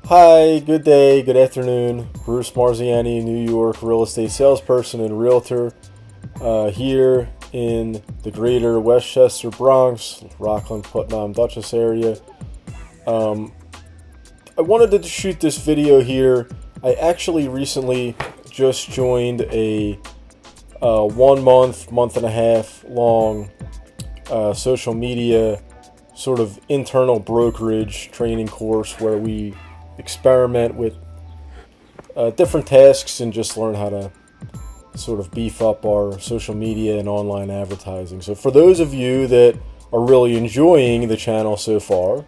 Hi, good day, good afternoon. Bruce Marziani, New York real estate salesperson and realtor, here in the greater Westchester, Bronx, Rockland, Putnam, Dutchess area. Um, I wanted to shoot this video here. I actually recently just joined a 1 month and a half long social media sort of internal brokerage training course where we experiment with different tasks and just learn how to sort of beef up our social media and online advertising. So for those of you that are really enjoying the channel so far,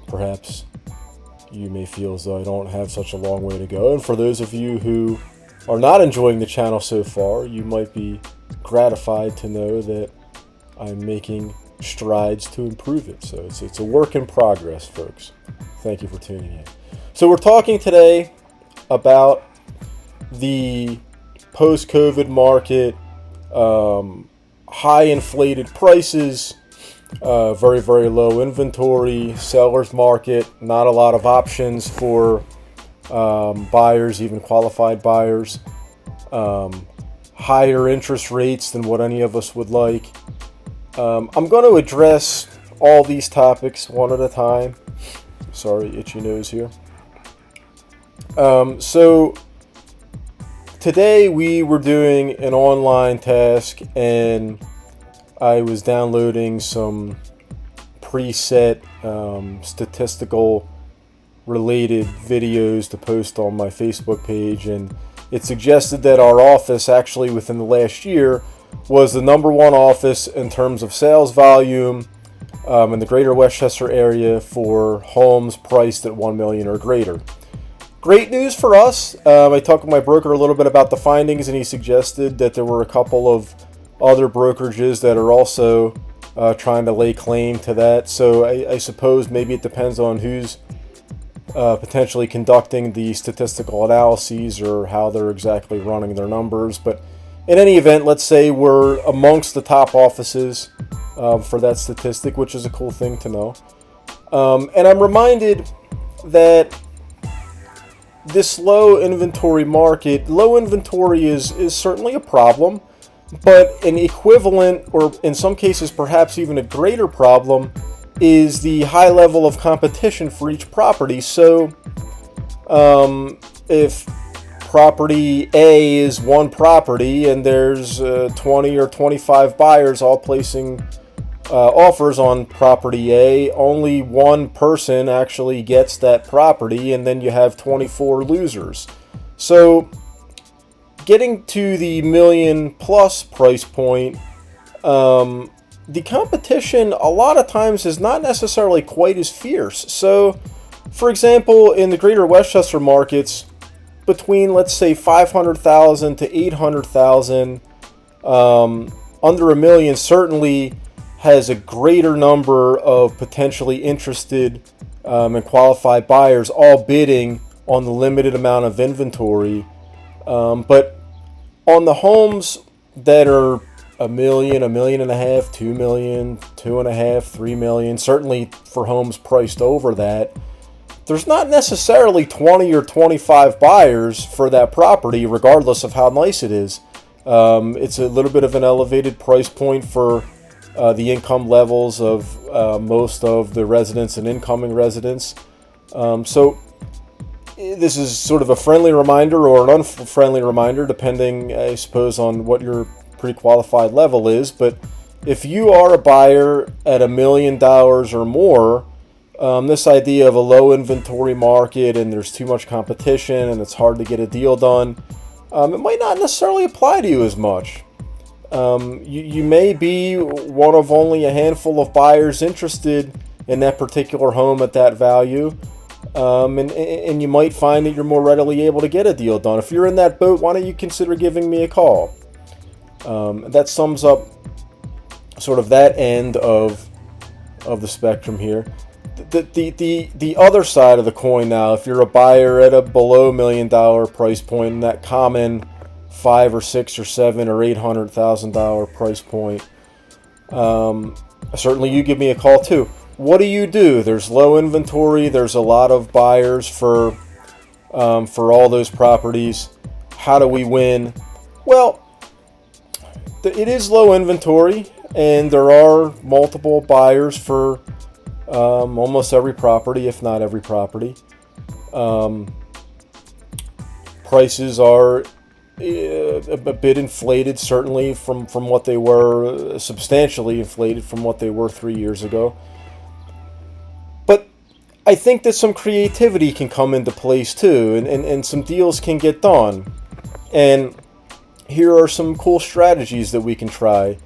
perhaps you may feel as though I don't have such a long way to go. And for those of you who are not enjoying the channel so far, you might be gratified to know that I'm making strides to improve it. So it's a work in progress, folks. Thank you for tuning in. So we're talking today about the post-COVID market, high inflated prices, very, very low inventory, seller's market, not a lot of options for buyers, even qualified buyers, higher interest rates than what any of us would like. I'm going to address all these topics one at a time. Sorry, itchy nose here. So today we were doing an online task and I was downloading some preset statistical related videos to post on my Facebook page, and it suggested that our office actually within the last year was the number one office in terms of sales volume in the greater Westchester area for homes priced at $1 million or greater. Great news for us. I talked with my broker a little bit about the findings, and he suggested that there were a couple of other brokerages that are also trying to lay claim to that. So I suppose maybe it depends on who's potentially conducting the statistical analyses or how they're exactly running their numbers. But in any event, let's say we're amongst the top offices for that statistic, which is a cool thing to know. And I'm reminded that this low inventory market, low inventory is certainly a problem, but an equivalent, or in some cases perhaps even a greater problem, is the high level of competition for each property. So if property A is one property and there's 20 or 25 buyers all placing offers on property A, only one person actually gets that property, and then you have 24 losers. So getting to the million plus price point, the competition a lot of times is not necessarily quite as fierce. So for example, in the greater Westchester markets, between let's say 500,000 to 800,000, under a million certainly has a greater number of potentially interested and qualified buyers all bidding on the limited amount of inventory. But on the homes that are $1 million, $1.5 million, $2 million, $2.5 million, $3 million, certainly for homes priced over that, there's not necessarily 20 or 25 buyers for that property, regardless of how nice it is. It's a little bit of an elevated price point for the income levels of most of the residents and incoming residents. So this is sort of a friendly reminder or an unfriendly reminder, depending, I suppose, on what your pre-qualified level is. But if you are a buyer at $1 million or more, this idea of a low inventory market and there's too much competition and it's hard to get a deal done, it might not necessarily apply to you as much. You may be one of only a handful of buyers interested in that particular home at that value, and you might find that you're more readily able to get a deal done. If you're in that boat, why don't you consider giving me a call? That sums up sort of that end of the spectrum here. The other side of the coin now, if you're a buyer at a below $1 million price point, in that common $5 or $6 or $7 or $800,000 price point, certainly you give me a call too. what do? There's low inventory. There's a lot of buyers for all those properties. How do we win? Well, it is low inventory, and there are multiple buyers for almost every property, if not every property. Prices are a bit inflated, certainly from what they were, substantially inflated from what they were 3 years ago. But I think that some creativity can come into place too, and some deals can get done. And here are some cool strategies that we can try.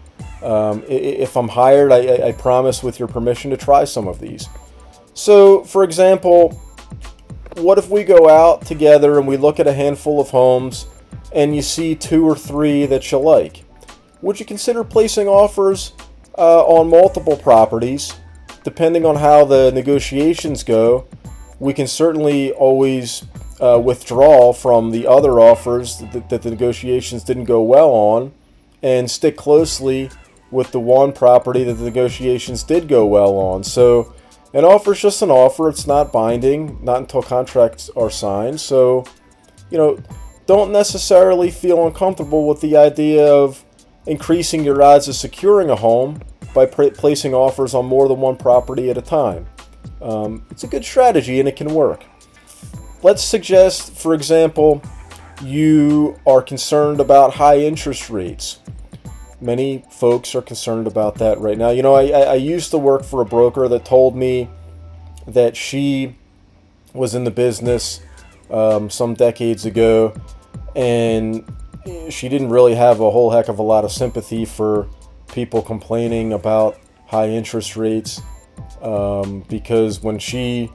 If I'm hired, I promise, with your permission, to try some of these. So, for example, what if we go out together and we look at a handful of homes and you see 2 or 3 that you like? Would you consider placing offers on multiple properties? Depending on how the negotiations go, we can certainly always withdraw from the other offers that the negotiations didn't go well on and stick closely with the one property that the negotiations did go well on. So an offer is just an offer. It's not binding, not until contracts are signed. So, don't necessarily feel uncomfortable with the idea of increasing your odds of securing a home by placing offers on more than one property at a time. It's a good strategy and it can work. Let's suggest, for example, you are concerned about high interest rates. Many folks are concerned about that right now. I used to work for a broker that told me that she was in the business some decades ago, and she didn't really have a whole heck of a lot of sympathy for people complaining about high interest rates, because when she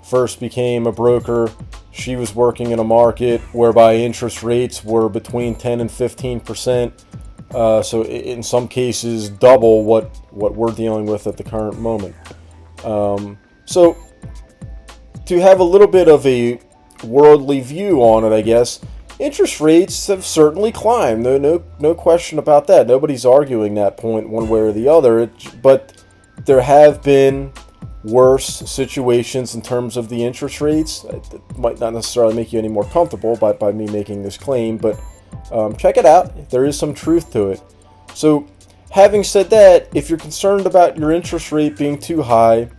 first became a broker, she was working in a market whereby interest rates were between 10 and 15%. So in some cases, double what we're dealing with at the current moment. So to have a little bit of a worldly view on it, I guess, interest rates have certainly climbed. No question about that. Nobody's arguing that point one way or the other. But there have been worse situations in terms of the interest rates. It might not necessarily make you any more comfortable by me making this claim, but check it out. There is some truth to it. So, having said that, if you're concerned about your interest rate being too high,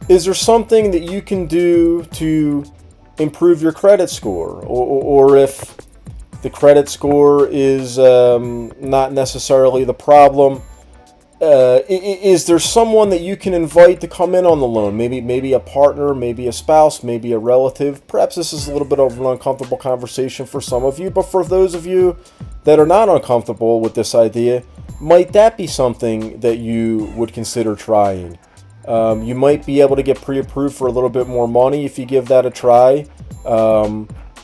is there something that you can do to improve your credit score? Or if the credit score is not necessarily the problem, is there someone that you can invite to come in on the loan? Maybe a partner, maybe a spouse, maybe a relative. Perhaps this is a little bit of an uncomfortable conversation for some of you, but for those of you that are not uncomfortable with this idea, might that be something that you would consider trying? You might be able to get pre-approved for a little bit more money if you give that a try.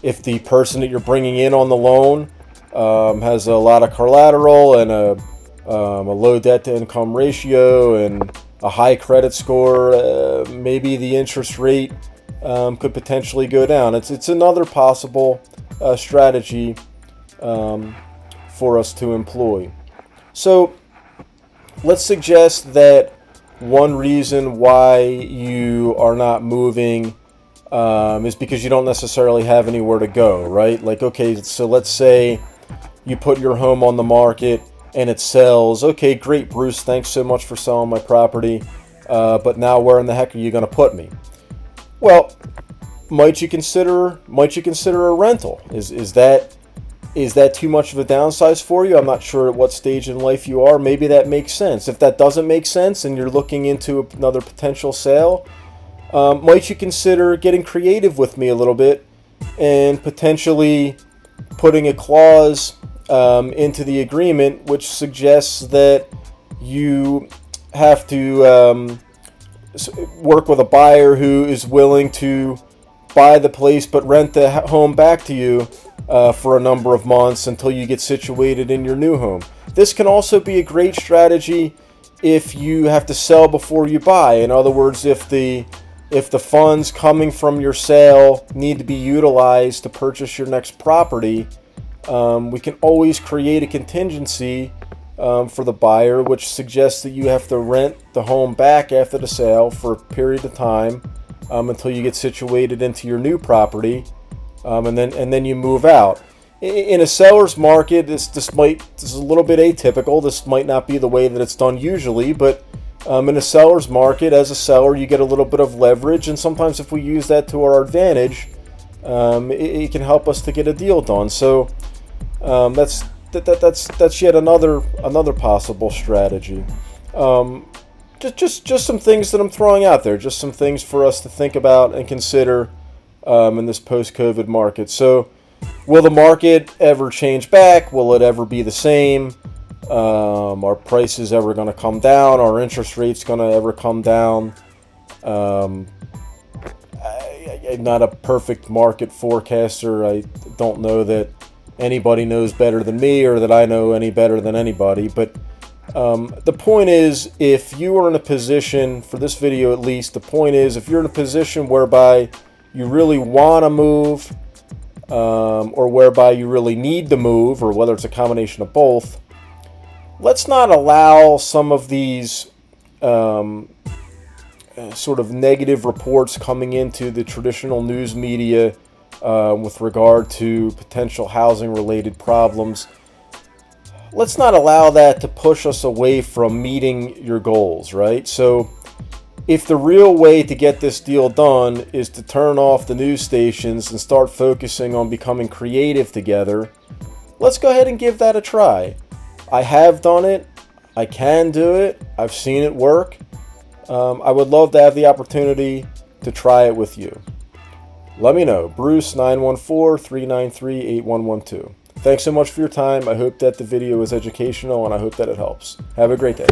If the person that you're bringing in on the loan has a lot of collateral and a low debt-to-income ratio and a high credit score, maybe the interest rate could potentially go down. It's another possible strategy for us to employ. So let's suggest that one reason why you are not moving is because you don't necessarily have anywhere to go, right? Like, okay, so let's say you put your home on the market and it sells. Okay, great, Bruce, thanks so much for selling my property, but now where in the heck are you going to put me? Well, might you consider a rental? Is that too much of a downsize for you? I'm not sure at what stage in life you are. Maybe that makes sense. If that doesn't make sense and you're looking into another potential sale, might you consider getting creative with me a little bit and potentially putting a clause into the agreement which suggests that you have to work with a buyer who is willing to buy the place but rent the home back to you for a number of months until you get situated in your new home. This can also be a great strategy if you have to sell before you buy. In other words, if the funds coming from your sale need to be utilized to purchase your next property, we can always create a contingency for the buyer, which suggests that you have to rent the home back after the sale for a period of time until you get situated into your new property, and then you move out. In a seller's market, this is a little bit atypical. This might not be the way that it's done usually, but in a seller's market, as a seller, you get a little bit of leverage, and sometimes if we use that to our advantage, it can help us to get a deal done. So that's yet another possible strategy. Just some things that I'm throwing out there, just some things for us to think about and consider in this post-COVID market. So, will the market ever change back? Will it ever be the same? Are prices ever going to come down? Are interest rates going to ever come down? I'm not a perfect market forecaster. I don't know that anybody knows better than me, or that I know any better than anybody. But the point is, if you are in a position, for this video at least, the point is, if you're in a position whereby you really want to move, or whereby you really need to move, or whether it's a combination of both, let's not allow some of these sort of negative reports coming into the traditional news media with regard to potential housing-related problems. Let's not allow that to push us away from meeting your goals, right? So if the real way to get this deal done is to turn off the news stations and start focusing on becoming creative together, let's go ahead and give that a try. I have done it. I can do it. I've seen it work. I would love to have the opportunity to try it with you. Let me know. Bruce 914-393-8112. Thanks so much for your time. I hope that the video was educational, and I hope that it helps. Have a great day.